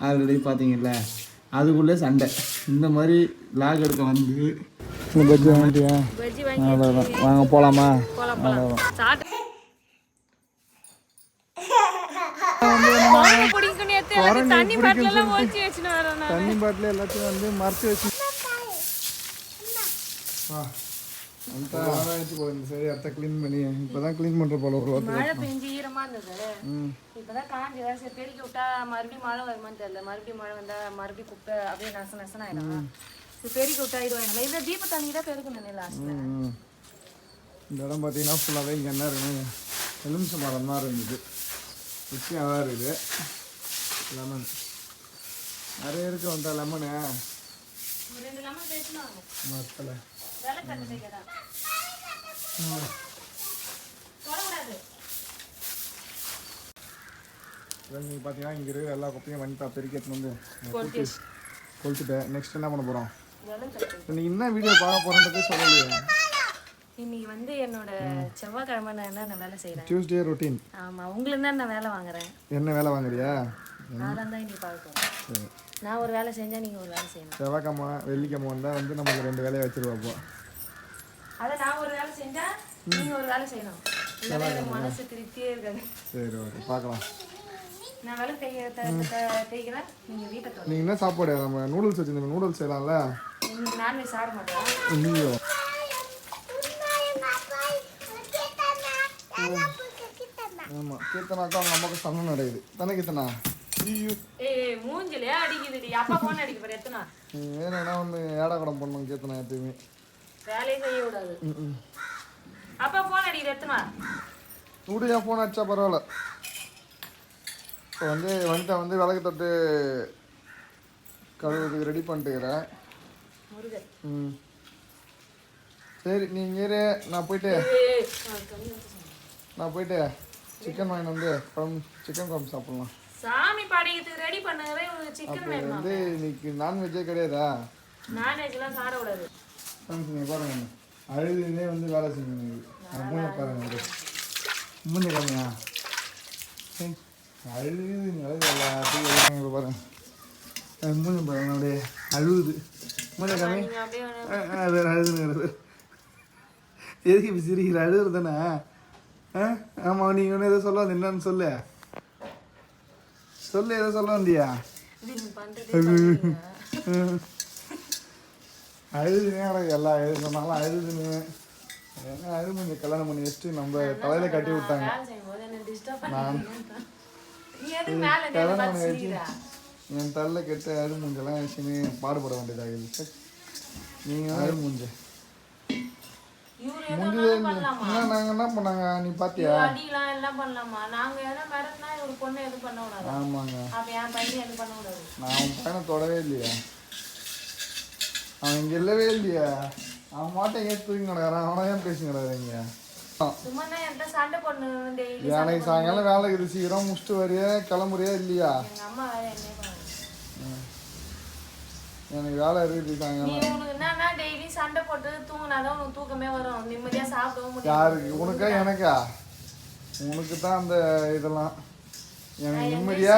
Already பார்த்தீங்கல்ல, அதுக்குள்ளே சண்டை. இந்த மாதிரி லாக் எடுக்க வந்து பஜ்ஜி வாங்கிட்டியா? அவ்வளோதான், வாங்க போகலாமா? தண்ணி பாட்டில் எல்லாத்தையும் வந்து மறைச்சி வச்சு சரி அடுத்த க்ளீன் பண்ணி இப்போதான் க்ளீன் பண்ணுற போல. ஒரு மழை பெஞ்சு ஈரமா இருந்தது, இப்போதான் காஞ்சி. சரி பெருக்கி விட்டா மறுபடியும் மழை வருமான்னு தெரியல. மறுபடியும் மழை வந்தா மறுபடியும் குப்பை அப்படியே நசன ஆயிடும். சரி பெருக்கி விட்டா ஆயிடுவாங்க. இதை தீப தண்ணி தான் பெருக்கணும் லாஸ்ட்ல. இந்த இடம் பார்த்தீங்கன்னா ஃபுல்லாகவே இங்கே என்ன இருக்குன்னு எலுமிச்சை மரம் தான் இருந்தது. நிச்சயம் தான் இருக்குது. லெமன் நிறைய இருக்கு. வந்தா லெமனு 2 லெமன் பேசணும் மரத்தில் வேலை கட்டு கேட்டா நீங்கள் பார்த்தீங்கன்னா இங்கே இருக்கிற எல்லா குப்பையும் வண்டிட்டா பெருக்கேற்று வந்து கொளுத்துட்டேன். நெக்ஸ்ட் என்ன பண்ண போகிறோம்? நீங்கள் என்ன வீடியோ பார்க்க போகிறோன்றதே சொல்லலையே. இன்னைக்கு வந்து என்னோட செவ்வாய்க்கிழமை நான் என்ன வேலை செய்கிறேன். Tuesday routine. ஆமாம், உங்களுக்கு தான் நான் வேலை வாங்குறேன். என்ன வேலை வாங்குறியா? நான் தான் இன்னைக்கு பார்க்கணும். சரி, நான் ஒரு வேலை செஞ்சால் நீங்கள் ஒரு வேலை செய்யணும். செவ்வாய்க்கிழமை வெள்ளிக்கிழமை வந்தால் வந்து நமக்கு 2 வேலையை வச்சுருவாப்போ. அதை நான் ஒரு வேலை செஞ்சால் நீங்கள் ஒரு வேலை செய்யணும். இல்லை எனக்கு மனசு திருப்தியே இருக்காது. சரி ஓகே, பார்க்கலாம். நான் வேலை தேய்க்கிறேன், நீங்கள் வீட்டை தோணும். நீங்கள் என்ன சாப்பாடு? நம்ம நூடுல்ஸ் வச்சுருந்தோம், நூடுல்ஸ் செய்யலாம்ல. இன்னைக்கு நான்வெஜ் சாப்பிட மாட்டோம். இல்லையோ? ஆமாம், கீர்த்தனாக்கா அவங்க அம்மாவுக்கு சண்டை நடக்குது தானே கீர்த்தனா? ஏய் மூஞ்சிலே அடிக்குதுடி. அப்பா போன் அடிக்க போற எத்தனா? வேணும்னா வந்து ஏடா கடம் பண்ணணும் கீர்த்தனா. எப்பயுமே வேலையே செய்ய கூடாது. அப்பா போன் அடிக்கிற எத்தனா? விடுயா, ஃபோன் அடிச்சா பரவாயில்ல. இப்போ வந்து வந்துட்டா வந்து விளக்கு தொட்டு கழுவுறதுக்கு ரெடி பண்ணிட்டுக்கிறேன். சரி நீங்கள் நான் போயிட்டு சிக்கன் வாங்கிட்டு வந்து சிக்கன் குழம்பு சாப்பிட்லாம். சாமி பாடிக்கிறதுக்கு ரெடி பண்ணுறேன். சிக்கன் வேணும். வந்து இன்னைக்கு நான்வெஜ்ஜே கிடையாதா? நான்வெஜ்லாம் சாப்பிடக்கூடாது. நீங்கள் பாருங்க, அழுதுன்னே வந்து வேலை செஞ்சு மூணு பாருங்க. மூணு கம்மியா அழுது எல்லாத்தையும் பாருங்க. மூணு பாருங்க அப்படியே அழுகுது. மூணு கம்மி அது அழுதுங்கிறது. எதுக்கு இப்படி சிரிக்கிற? அழுகுறது தானே. ஆமாம், நீங்கள் ஒன்று எதோ சொல்ல வந்து என்னன்னு சொல்லு எதோ சொல்ல வந்தியா? அழுதுனே எல்லா எது சொன்னாலும் அழுதுன்னு ஏன்னா அழுது கொஞ்சம் கல்யாணம் பண்ணி வச்சுட்டு நம்ம தலையில கட்டி விட்டாங்க. நான் கல்யாணம் பண்ணி வச்சு என் தலையில கெட்ட அழு மூஞ்செல்லாம் வச்சுன்னு பாடுபட வேண்டியதாகுது. நீங்கள் அழு மூஞ்ச நாங்கள் என்ன பண்ணாங்க நீ பாத்தியா? ஆமாங்க, நான் உன் பையனை தொடவே இல்லையா? அவன் இங்கே இல்லவே இல்லையா? அவன் மாட்டை ஏன் தூக்கி கிடக்குறான். அவனை ஏன் பேசி கிடக்குறீங்க? எனக்கு சாயங்காலம் வேலை இருக்குது. சீக்கிரம் முடிச்சுட்டு வரையா கிளம்புறியா இல்லையா? எனக்கு வேலை இருக்குது சாயங்காலம். யாருக்கு? உனக்கா எனக்கா? உனக்கு தான் அந்த இதெல்லாம். எனக்கு நிம்மதியா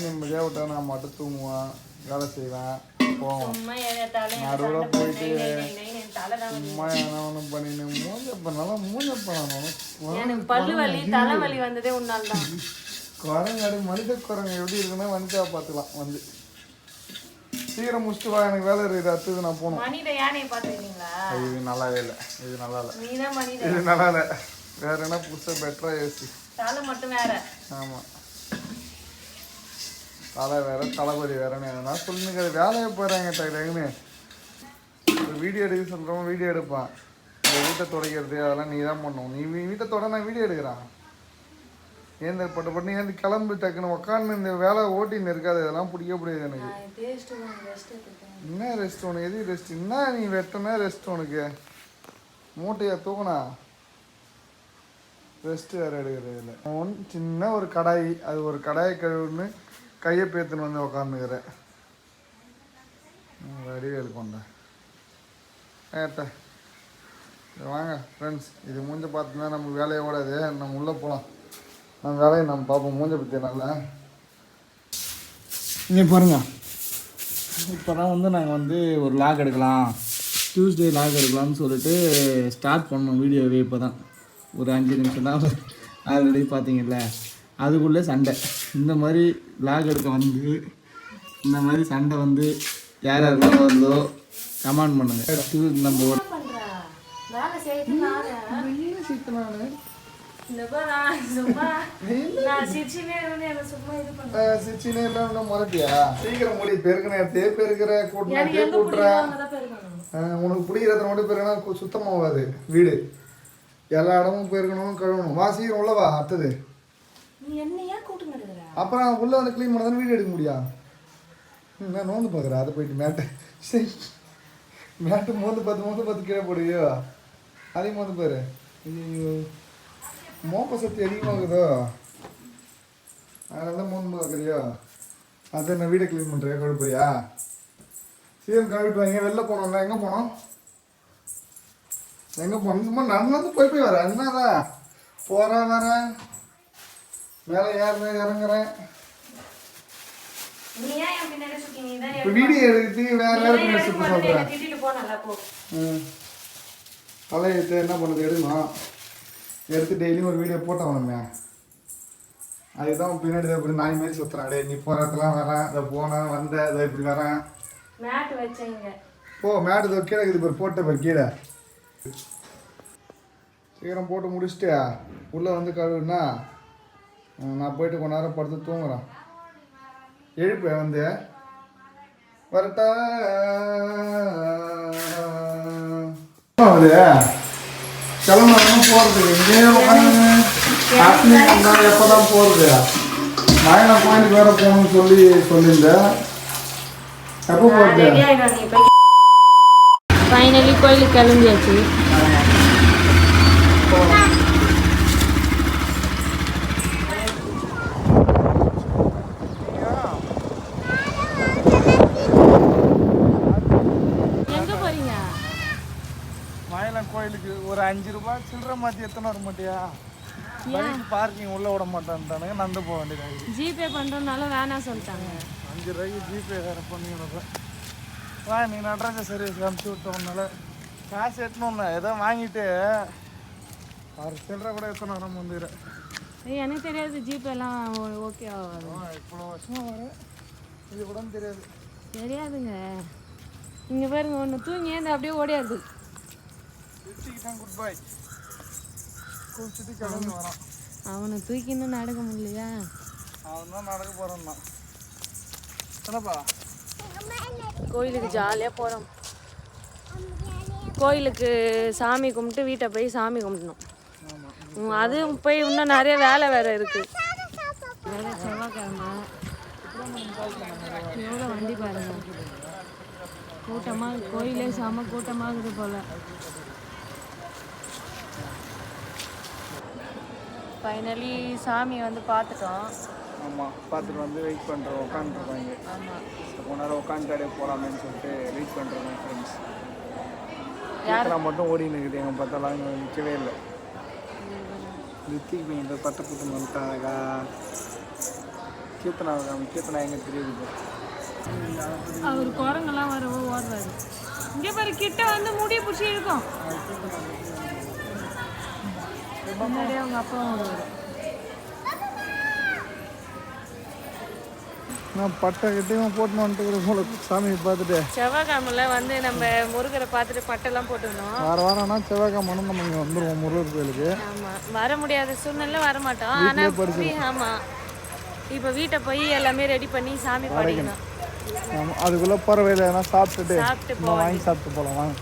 நிம்மதியா விட்டா நான் மட்டும் தூங்குவேன், வேலை செய்வேன், போவோம். நடுவில் போயிட்டு சும்மா என்ன ஒன்று பண்ணின்னு மூஞ்சப்பனாலும் குரங்காடு மனித குரங்கு எப்படி இருக்குன்னா வனிதா பார்த்துக்கலாம். வந்து சீக்கிரம் முடிச்சுட்டு வா, எனக்கு வேலை இருக்குது. அடுத்தது நான் போகணும். இது நல்லாவே இல்லை, இது நல்லா இல்லை, இது நல்லா இல்லை. வேற என்ன புதுசாக பெட்டரா யோசி. தலை மட்டும் வேற. ஆமாம், தலை வேற தளபதி வேறன்னு எதனா சொல்லுங்க. வேலையை போகிறாங்க டக்குன்னு. ஒரு வீடியோ எடுக்க சொல்கிறோம், வீடியோ எடுப்பான். இந்த வீட்டை துடைக்கிறது அதெல்லாம் நீ தான் பண்ணணும். நீ வீட்டை தொட, நான் வீடியோ எடுக்கிறான். ஏந்த பட்டு ஏந்து கிளம்பு டக்குன்னு உக்காந்து இந்த வேலை ஓட்டின்னு இருக்காது. இதெல்லாம் பிடிக்க முடியாது எனக்கு. என்ன ரெஸ்ட் உனக்கு? எது ரெஸ்ட்? என்ன நீ வெட்டனா ரெஸ்ட் உனக்கு? மூட்டையா தூக்கணா ரெஸ்ட் வேறு எடுக்கிறது இல்லை. சின்ன ஒரு கடாய், அது ஒரு கடாயை கழுவுன்னு கையை பேத்துன்னு வந்து உக்காந்துக்கிறேன். வடிவேல் கொண்டேன் ஏட்ட. வாங்க ஃப்ரெண்ட்ஸ், இது மூஞ்ச பார்த்துன்னா நம்ம வேலையை ஓடாது. நம்ம உள்ளே போகலாம். நம்ம வேலையை நம்ம பார்ப்போம். மூஞ்ச பற்றி நல்லா இங்கே பாருங்க. இப்போ தான் வந்து நாங்கள் வந்து ஒரு லாக் எடுக்கலாம், டியூஸ்டே லாக் எடுக்கலாம்னு சொல்லிட்டு ஸ்டார்ட் பண்ணோம் வீடியோவே. இப்போ தான் ஒரு 5 நிமிஷம் தான் ஆல்ரெடி பார்த்தீங்கல்ல. அதுக்குள்ளே சண்டை. இந்த மாதிரி லாக் எடுக்க வந்து இந்த மாதிரி சண்டை வந்து யார் யாரெல்லாம் வருதோ கமெண்ட் பண்ணுங்க. நம்ம ஒரு சீக்கிரம் முடி பெருக்கினே பெருக்கிற கூட்டினே கூட்டுற. உனக்கு பிடிக்கிறத மட்டும் பெருக்கினா சுத்தமாகாது வீடு. எல்லா இடமும் பெருக்கணும், கழுவணும். வா சீக்கிரம் உள்ளவா. அடுத்தது அப்புறம் உள்ள வந்து க்ளீன் பண்ண வீடியோ எடுக்க முடியும். நான் நோந்து பார்க்குறேன். அதை போயிட்டு மேட்டை சரி மேட்டு மோந்து பார்த்து கீழே போடுவியோ. அதையும் மோந்து பாரு. ஐயோ மோப்ப சக்தி அதிகமாகுதோ, அதனால தான் மோந்து பார்க்குறியோ. அதை நான் வீடை க்ளீன் பண்ணுறேன். கழுப்புறியா? சீக்கிரம் கழுவிட்டு வாங்க. வெளில போனோம்ல. எங்கே போனோம்? சும்மா நடந்து போய் வரேன். என்னதான் போகிறேன் வரேன், மேலே ஏறுறேன் இறங்குறேன். வீடியோ எடுத்து வேற சொல்கிறேன். கலை எடுத்து என்ன பண்ணுறது எடுக்கணும். எடுத்து டெய்லியும் ஒரு வீடியோ போட்டவனுமே. அதுதான் பின்னாடி தான் இப்படி நாய் மாரி சுற்றுறான். டே நீ போகிற இடத்துலாம் வரேன், இதை போனேன் வந்தேன், இதை இப்படி வரேன். போ மேட்டு இதை கீழே இருக்குது பேர் போட்ட பேர் கீழே. சீக்கிரம் போட்டு முடிச்சுட்டு உள்ளே வந்து கழுவுனா நான் போயிட்டு கொஞ்ச நேரம் படுத்து தூங்குறேன். எழுப்பேன் வந்து வரட்டா. கிளம்பணும் போகிறது. எங்கேயே உட்காந்து எப்போதான் போகிறது? நாயனா கோயிலுக்கு வேற போகணும்னு சொல்லியிருந்தேன். எப்போ போகிறது? ஃபைனலி கோயிலுக்கு கிளம்பியாச்சு. கோயிலுக்கு ஒரு 5 ரூபாய் சில்லற மாற்றி எத்தனை வர மாட்டியா? பைக் பார்க்கிங் உள்ள விட மாட்டேன்ட்டானுங்க. நடந்து போக வேண்டியது. ஜிபே பண்ணுறதுனால வேணாம் சொல்லிட்டாங்க. 5 ரூபாய்க்கு ஜிபே வேறு பண்ணிவிடுறேன். வா நீ நடராஜ சர்வீஸ் அனுப்பிச்சி விட்டோம்னால காசு எட்டணும்ல ஏதோ வாங்கிட்டு 6 சில்லற கூட எத்தனை வர வந்துடுறேன். எனக்கு தெரியாது ஜிபேலாம் ஓகே ஆகாது. இவ்வளோ வருஷமாக வரேன், இது கூட தெரியாதுங்க. இங்கே பாருங்க ஒன்று தூங்கி ஏந்து அப்படியே ஓடியாது. Good bye. குளிச்சுட்டு கிளம்பி வரான். அவனை தூக்கின்னு நடக்க முடியலையா? அவன் தான் நடக்க போறான். என்னப்பா கோயிலுக்கு ஜாலியாக போகிறோம். கோயிலுக்கு சாமி கும்பிட்டு வீட்டை போய் சாமி கும்பிடணும். அதுவும் போய் இன்னும் நிறைய வேலை வேறு இருக்குது. வேலை செவ்வாய்க்கிழமை எவ்வளோ வண்டி பாருங்க. கூட்டமாக கோயிலே செம கூட்டமாகுது போல். ஃபைனலி சாமி வந்து பார்த்துட்டோம். ஆமாம் பார்த்துட்டு வந்து வெயிட் பண்ணுறோம். உட்காந்துருக்காங்க. ஆமாம் கொஞ்ச நேரம் உட்காந்துட்டாடே போகலாமேன்னு சொல்லிட்டு வெயிட் பண்ணுறோம். ஃப்ரெண்ட்ஸ் யாரெல்லாம் மட்டும் ஓடின்னு இருக்குது. எங்கள் பார்த்தாலாம் இங்கே நிற்கவே இல்லை. லித்திக்கு இந்த பட்டை புட்டு வந்துட்டாங்க. கீர்த்தனா எங்கே தெரியுது. அவர் குரங்கெல்லாம் வரவோ ஓடுறாரு. இங்கே பாரு கிட்ட வந்து முடிய பிடிச்சி இருக்கும். முன்னாடியே அவங்க அப்பா ஓடுவார். நான் பட்டை கிட்டையும் போட்டு வந்துட்டு போல சாமியை பார்த்துட்டு செவ்வாய்க்கிழமைல வந்து நம்ம முருகரை பார்த்துட்டு பட்டெல்லாம் போட்டுக்கணும். வாரம்னா செவ்வாய்க்கிழமை நம்ம இங்கே வந்துடுவோம் முருகர் கோயிலுக்கு. ஆமாம் வர முடியாத சூழ்நிலை வர மாட்டோம். ஆனால் ஆமாம் இப்போ வீட்டை போய் எல்லாமே ரெடி பண்ணி சாமி படிக்கணும். ஆமாம் அதுக்குள்ளே பறவையில் எதனா சாப்பிட்டுட்டு வாங்கி சாப்பிட்டு போகலாம். வாங்க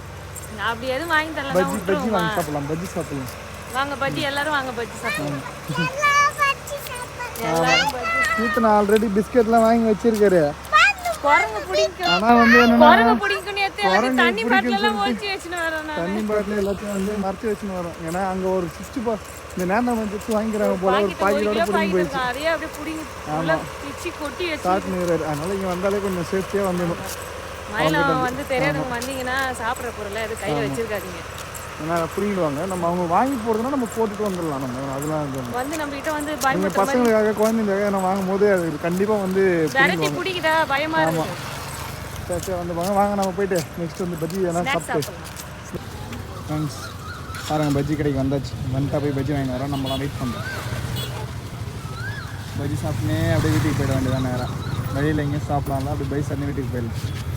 அப்படி எதுவும் வாங்கி தரலாம். பஜ்ஜி வாங்கி சாப்பிடலாம். பஜ்ஜி சாப்பிடலாம். வாங்க பஜ்ஜி எல்லாரும் வாங்க பஜ்ஜி சாப்பிடலாம். கீர்த்தனா ஆல்ரெடி பிஸ்கெட்லாம் வாங்கி வச்சிருக்காரு. குரங்கு பிடிக்கும். ஆனால் வந்து என்னன்னா தண்ணி பாட்டிலெல்லாம் ஒழிச்சு வச்சுன்னு வரோம். தண்ணி பாட்டில் எல்லாத்தையும் வந்து மறைச்சி வச்சுன்னு வரோம். ஏன்னா அங்கே ஒரு சுவிட்ச் இந்த நேரம் வச்சு வாங்கிக்கிறாங்க போல. ஒரு பாக்கெட்டோட பிடிங்கி போயிடுச்சு. ஆமாம் காட்டுனுறாரு. அதனால இங்கே வந்தாலே கொஞ்சம் சேஃப்டியாக வந்துடும். மயிலம் வந்து தெரியாதவங்க வந்தீங்கன்னா சாப்பிட்ற பொருளை அது கையில் வச்சிருக்காதீங்க. ஏன்னா புரியிடுவாங்க. நம்ம அவங்க வாங்கி போகிறதுனா நம்ம போட்டுட்டு வந்துடலாம். நம்ம அதெல்லாம் வந்து நம்ம கிட்ட வந்து நீங்கள் பசங்களுக்காக குழந்தைங்களுக்காக நான் வாங்கும் போது அது கண்டிப்பாக வந்து பிடிக்குதா பயமா இருக்கு. சரி சரி வந்துப்பாங்க. வாங்க நம்ம போயிட்டு நெக்ஸ்ட் வந்து பஜ்ஜி எதனா சாப்பிட்டு ஃப்ரெண்ட்ஸ் பாருங்கள் பஜ்ஜி கடைக்கு வந்தாச்சு. வந்துட்டா போய் பஜ்ஜி வாங்கி வரோம். நம்மளாம் வெயிட் பண்ணுறோம். பஜ்ஜி சாப்பிட்னே அப்படியே வீட்டுக்கு போயிட வேண்டியதான். நேரம் வழியில் எங்கேயும் சாப்பிட்லாம்ல அப்படி பை சன்னி வீட்டுக்கு போயிடலாம்.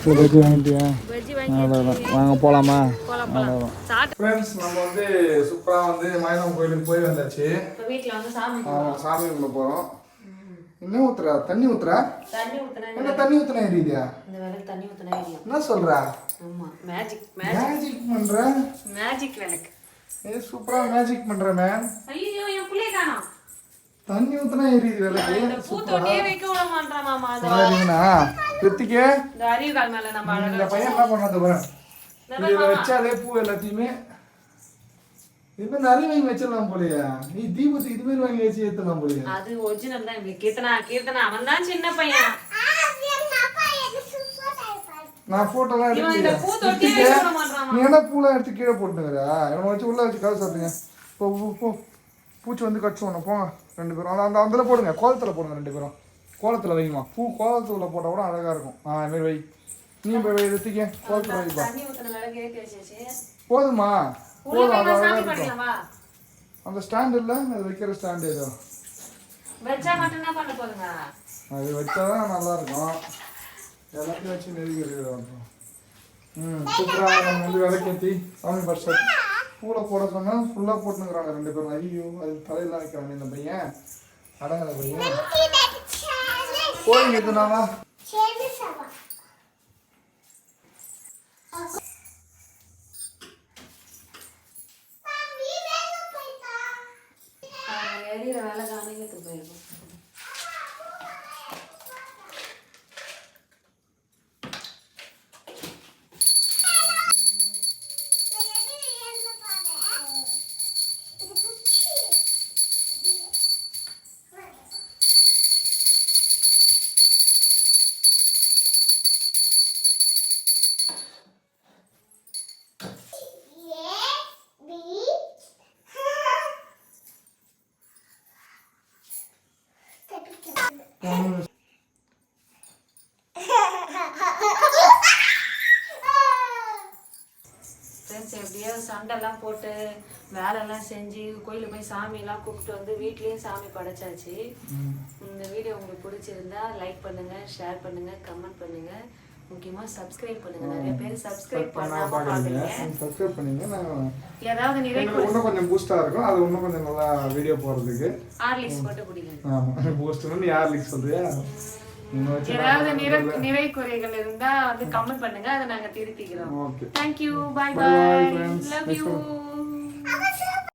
பஜ்ஜி வாங்கிட்டியா? அவ்வளோதான் வாங்க போகலாமா? அவ்வளோதான் ஃப்ரெண்ட்ஸ் நம்ம வந்து சூப்பராக வந்து மாயனம் கோயிலுக்கு போய் வந்தாச்சு. சாமி கும்பிட போகிறோம். என்ன ஊத்துறா? தண்ணி ஊத்துறா? என்ன தண்ணி ஊத்துனா எரியுதியா? என்ன சொல்றா? மேஜிக் பண்ற? மேஜிக் விளக்கு. ஏ சூப்பரா மேஜிக் பண்ற மேம். ஐயோ என் புள்ளைய காணோம். தண்ணி ஊத்துனா எரியுது விளக்கு. இந்த பூத்தொட்டியே வைக்க விட மாட்டறான் மாமா. சரிங்கண்ணா கிருத்திகே இந்த அறிவு கால் மேல நம்ம அழகா இந்த பையன் என்ன பண்ணாத பாரு. இதுல வச்சாலே பூ எல்லாத்தையுமே இது நிறைய வாங்கி வச்சிடலாம் போலயா? நீ தீபத்துக்கு இது மாதிரி வாங்கி வச்சு ஏத்தலாம் போலயா? அது ஒரிஜினல் தான். இங்க கீர்த்தனா அவன் தான் சின்ன பையன். நான் போட்டோலாம் எடுத்து இந்த பூத்தொட்டியே வைக்க விட மாட்டறான். நீ என்ன பூலாம் எடுத்து கீழே போட்டுங்கறா? இவனை வச்சு உள்ள வச்சு காசு சாப்பிடுங்க. போ பூச்சி வந்து கட்சுவோம். போங்க 2 பேரும். அந்த அதில் போடுங்க. கோலத்தில் போடுங்க 2 பேரும். கோலத்தில் வைங்கம்மா. பூ கோலத்தில் போட்டால் கூட அழகாக இருக்கும். இதுமாரி வை. நீ போய் வை எடுத்துக்க. கோலத்தில் வைப்பா. போதுமா? போதும். அது அழகாக இருக்கும். அந்த ஸ்டாண்ட் இல்லை அது வைக்கிற ஸ்டாண்டு ஏதோ அது வச்சாதான் நல்லா இருக்கும். எல்லாத்தையும் வச்சு நெருங்கி சூப்பராக நம்ம வந்து விளக்கேற்றி சாமி பர்சட் பூவில் போட சொன்னால் ஃபுல்லாக போட்டுனுக்குறாங்க 2 பேரும். ஐயோ அது தலையெல்லாம் வைக்கிறாங்க இந்த பையன். அடங்காத பையன். கோயில் எதுனாவா? வேலை காணிக்கு போயிருக்கோம். எப்படியோ சண்டைலாம் போட்டு வேலைலாம் செஞ்சு கோயிலுக்கு போய் சாமியெல்லாம் கூப்பிட்டு வந்து வீட்லேயும் சாமி படைச்சாச்சு. இந்த வீடியோ உங்களுக்கு பிடிச்சிருந்தா லைக் பண்ணுங்க, ஷேர் பண்ணுங்க, கமெண்ட் பண்ணுங்க, முக்கியமா சப்ஸ்கிரைப் பண்ணுங்க. நிறைய பேர் சப்ஸ்கிரைப் பண்ணாம பாக்குறீங்க. சப்ஸ்கிரைப் பண்ணீங்க. நான் ஏதாவது நிறைய இன்னும் கொஞ்சம் பூஸ்டா இருக்கும். அது இன்னும் கொஞ்சம் நல்லா வீடியோ போறதுக்கு ஹார்லிக்ஸ் போட்டு குடிங்க. ஆமா பூஸ்ட்னு ஹார்லிக்ஸ் சொல்றியா? ஏதாவது நிறை குறைகள் இருந்தா வந்து கமெண்ட் பண்ணுங்க. அதை நாங்க திருத்திக்கிறோம். Thank you. Bye bye. Love you.